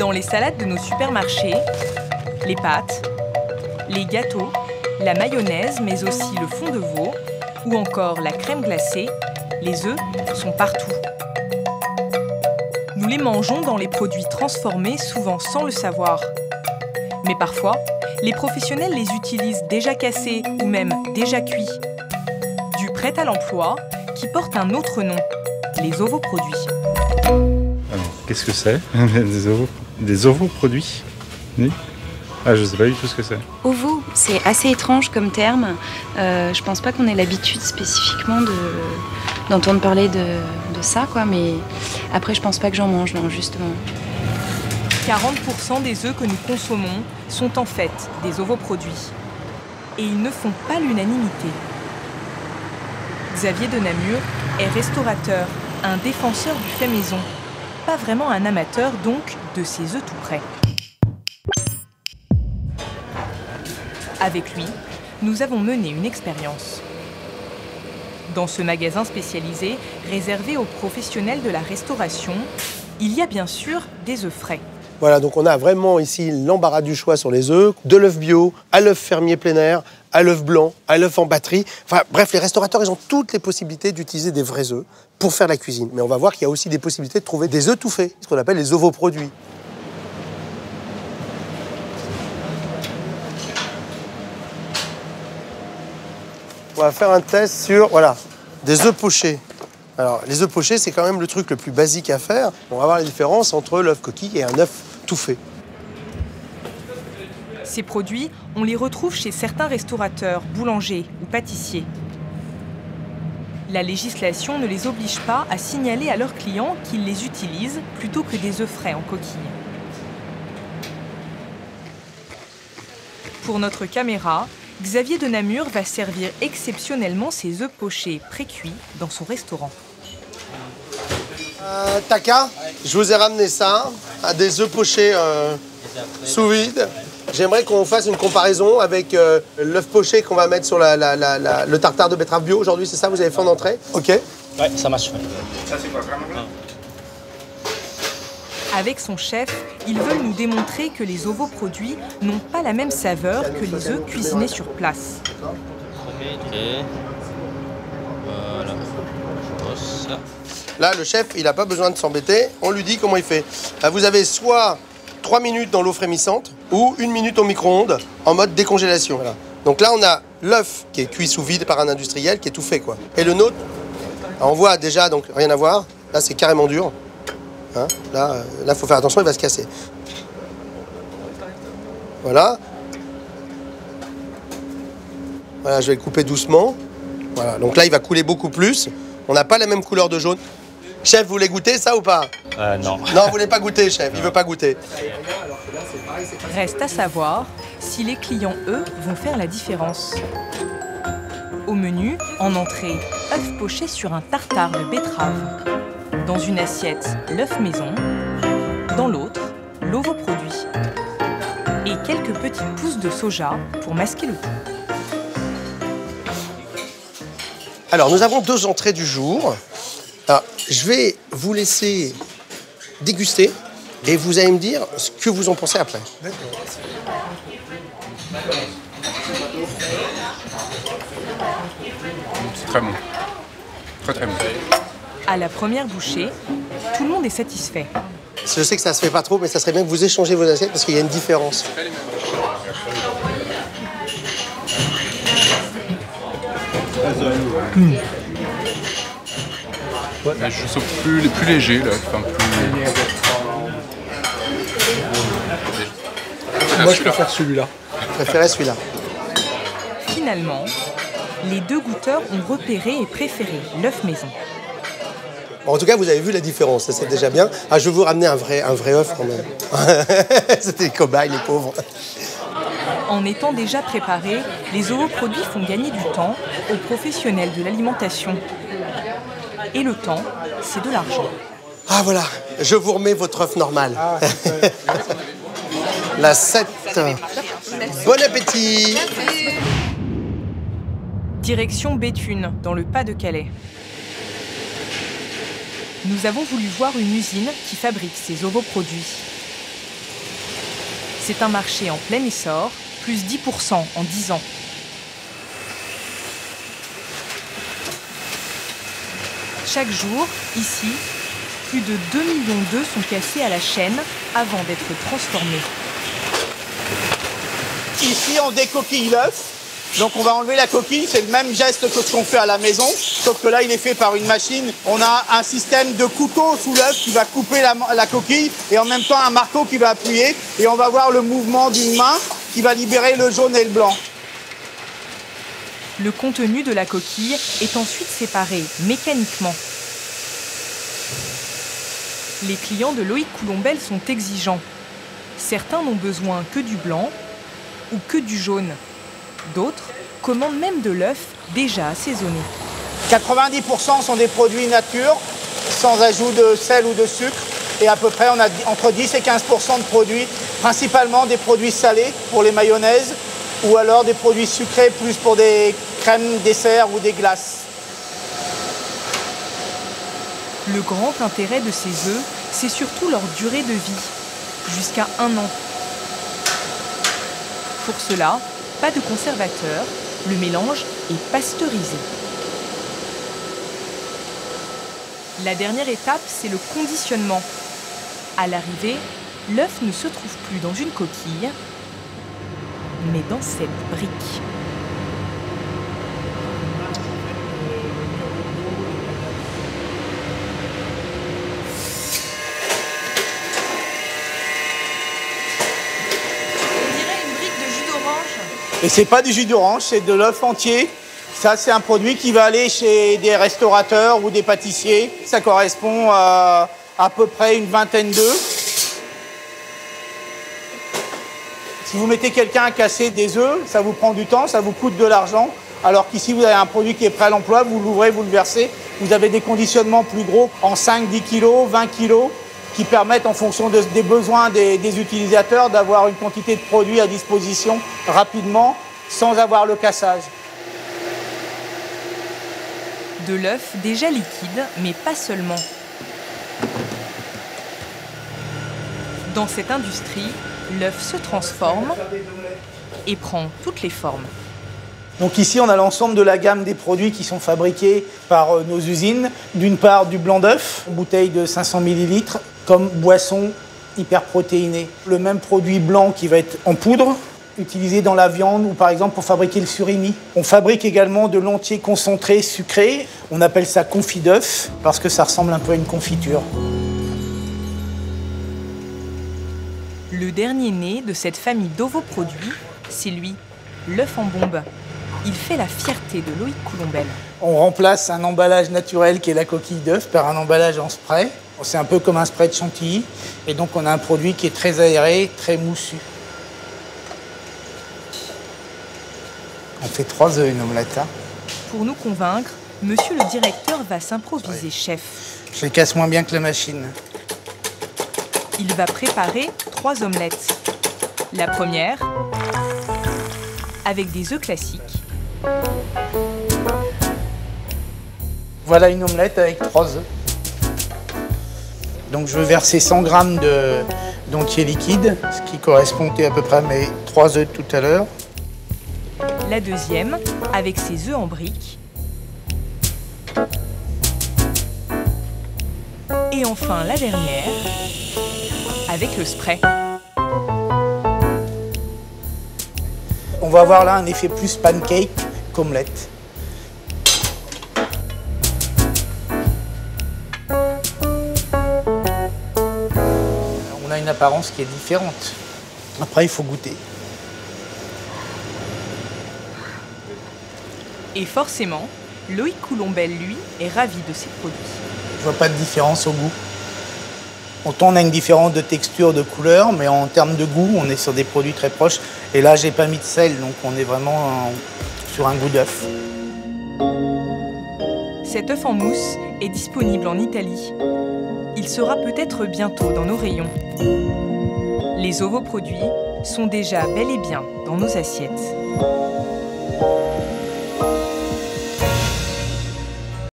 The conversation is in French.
Dans les salades de nos supermarchés, les pâtes, les gâteaux, la mayonnaise, mais aussi le fond de veau, ou encore la crème glacée, les œufs sont partout. Nous les mangeons dans les produits transformés, souvent sans le savoir. Mais parfois, les professionnels les utilisent déjà cassés ou même déjà cuits. Du prêt à l'emploi qui porte un autre nom, les ovoproduits. Alors, qu'est-ce que c'est? Des ovoproduits? Oui. Ah, je sais pas du tout ce que c'est. Ovo, c'est assez étrange comme terme. Je pense pas qu'on ait l'habitude spécifiquement d'entendre parler de ça, quoi. Mais après, je pense pas que j'en mange, non, justement. 40% des œufs que nous consommons sont en fait des ovoproduits. Et ils ne font pas l'unanimité. Xavier de Namur est restaurateur, un défenseur du fait maison. Pas vraiment un amateur, donc, de ces œufs tout prêts. Avec lui, nous avons mené une expérience. Dans ce magasin spécialisé, réservé aux professionnels de la restauration, il y a bien sûr des œufs frais. Voilà, donc on a vraiment ici l'embarras du choix sur les œufs, de l'œuf bio, à l'œuf fermier plein air, à l'œuf blanc, à l'œuf en batterie. Enfin bref, les restaurateurs, ils ont toutes les possibilités d'utiliser des vrais œufs pour faire la cuisine. Mais on va voir qu'il y a aussi des possibilités de trouver des œufs tout faits, ce qu'on appelle les ovoproduits. On va faire un test sur, voilà, des œufs pochés. Alors, les œufs pochés, c'est quand même le truc le plus basique à faire. On va voir la différence entre l'œuf coquille et un œuf tout fait. Ces produits, on les retrouve chez certains restaurateurs, boulangers ou pâtissiers. La législation ne les oblige pas à signaler à leurs clients qu'ils les utilisent plutôt que des œufs frais en coquille. Pour notre caméra, Xavier de Namur va servir exceptionnellement ses œufs pochés pré-cuits dans son restaurant. Taka, je vous ai ramené ça, des œufs pochés sous vide. J'aimerais qu'on fasse une comparaison avec l'œuf poché qu'on va mettre sur le tartare de betterave bio aujourd'hui, c'est ça, vous avez fait en entrée? Ok. Ouais, ça marche. Ça, c'est quoi, vraiment? Avec son chef, ils veulent nous démontrer que les ovoproduits n'ont pas la même saveur que les œufs cuisinés sur place. Et voilà. Là, le chef, il n'a pas besoin de s'embêter. On lui dit comment il fait. Vous avez soit 3 minutes dans l'eau frémissante ou 1 minute au micro-ondes en mode décongélation. Voilà. Donc là, on a l'œuf qui est cuit sous vide par un industriel qui est tout fait, quoi. Et le nôtre, on voit déjà, donc rien à voir. Là, c'est carrément dur. Hein, là, faut faire attention, il va se casser. Voilà. Voilà, je vais le couper doucement. Voilà, donc là, il va couler beaucoup plus. On n'a pas la même couleur de jaune. Chef, vous voulez goûter ça ou pas? Non. Non, vous voulez pas goûter, chef. Il veut pas goûter. Reste à savoir si les clients, eux, vont faire la différence. Au menu, en entrée, œuf poché sur un tartare de betterave. Dans une assiette, l'œuf maison. Dans l'autre, l'ovoproduit. Et quelques petites pousses de soja pour masquer le tout. Alors, nous avons 2 entrées du jour. Alors, je vais vous laisser déguster et vous allez me dire ce que vous en pensez après. C'est très bon. Très, très bon. À la première bouchée, tout le monde est satisfait. Je sais que ça se fait pas trop, mais ça serait bien que vous échangez vos assiettes parce qu'il y a une différence. Ouais. Je trouve plus léger, là. Enfin, plus... Moi, je préfère celui-là. Je préférais celui-là. Finalement, les 2 goûteurs ont repéré et préféré l'œuf maison. Bon, en tout cas, vous avez vu la différence, ça, c'est déjà bien. Ah, je vais vous ramener un vrai œuf quand même. C'était les cobayes, les pauvres. En étant déjà préparés, les ovoproduits font gagner du temps aux professionnels de l'alimentation. Et le temps, c'est de l'argent. Ah voilà, je vous remets votre œuf normal. La 7. Bon appétit. Direction Béthune, dans le Pas-de-Calais. Nous avons voulu voir une usine qui fabrique ces ovoproduits. C'est un marché en plein essor, plus 10% en 10 ans. Chaque jour, ici, plus de 2 millions d'œufs sont cassés à la chaîne avant d'être transformés. Ici, on décoquille l'œuf. Donc on va enlever la coquille, c'est le même geste que ce qu'on fait à la maison, sauf que là il est fait par une machine. On a un système de couteau sous l'œuf qui va couper la coquille et en même temps un marteau qui va appuyer et on va voir le mouvement d'une main qui va libérer le jaune et le blanc. Le contenu de la coquille est ensuite séparé mécaniquement. Les clients de Loïc Coulombelle sont exigeants. Certains n'ont besoin que du blanc ou que du jaune. D'autres commandent même de l'œuf déjà assaisonné. 90% sont des produits nature, sans ajout de sel ou de sucre. Et à peu près, on a entre 10 et 15% de produits, principalement des produits salés pour les mayonnaises, ou alors des produits sucrés plus pour des crèmes, desserts ou des glaces. Le grand intérêt de ces œufs, c'est surtout leur durée de vie, jusqu'à 1 an. Pour cela, pas de conservateur, le mélange est pasteurisé. La dernière étape, c'est le conditionnement. À l'arrivée, l'œuf ne se trouve plus dans une coquille, mais dans cette brique. Et c'est pas du jus d'orange, c'est de l'œuf entier. Ça, c'est un produit qui va aller chez des restaurateurs ou des pâtissiers. Ça correspond à peu près une vingtaine d'œufs. Si vous mettez quelqu'un à casser des œufs, ça vous prend du temps, ça vous coûte de l'argent. Alors qu'ici, vous avez un produit qui est prêt à l'emploi, vous l'ouvrez, vous le versez. Vous avez des conditionnements plus gros en 5, 10 kilos, 20 kilos, qui permettent, en fonction des besoins des utilisateurs, d'avoir une quantité de produits à disposition rapidement, sans avoir le cassage. De l'œuf déjà liquide, mais pas seulement. Dans cette industrie, l'œuf se transforme et prend toutes les formes. Donc ici, on a l'ensemble de la gamme des produits qui sont fabriqués par nos usines. D'une part, du blanc d'œuf, bouteille de 500 ml, comme boisson hyper protéinée. Le même produit blanc qui va être en poudre, utilisé dans la viande ou par exemple pour fabriquer le surimi. On fabrique également de l'entier concentré sucré. On appelle ça confit d'œuf parce que ça ressemble un peu à une confiture. Le dernier né de cette famille d'ovoproduits, c'est lui, l'œuf en bombe. Il fait la fierté de Loïc Coulombelle. On remplace un emballage naturel qui est la coquille d'œuf par un emballage en spray. C'est un peu comme un spray de chantilly. Et donc on a un produit qui est très aéré, très moussu. On fait 3 œufs, une omelette. Hein. Pour nous convaincre, monsieur le directeur va s'improviser chef. Je les casse moins bien que la machine. Il va préparer 3 omelettes. La première, avec des œufs classiques. Voilà une omelette avec 3 œufs. Donc je vais verser 100 g d'entier liquide, ce qui correspondait à peu près à mes 3 œufs de tout à l'heure. La deuxième, avec ses œufs en briques. Et enfin la dernière, avec le spray. On va avoir là un effet plus pancake qu'omelette. On a une apparence qui est différente. Après, il faut goûter. Et forcément, Loïc Coulombelle, lui, est ravi de ses produits. Je vois pas de différence au goût. Autant on a une différence de texture, de couleur, mais en termes de goût, on est sur des produits très proches. Et là, j'ai pas mis de sel, donc on est vraiment sur un goût d'œuf. Cet œuf en mousse est disponible en Italie. Il sera peut-être bientôt dans nos rayons. Les ovoproduits sont déjà bel et bien dans nos assiettes.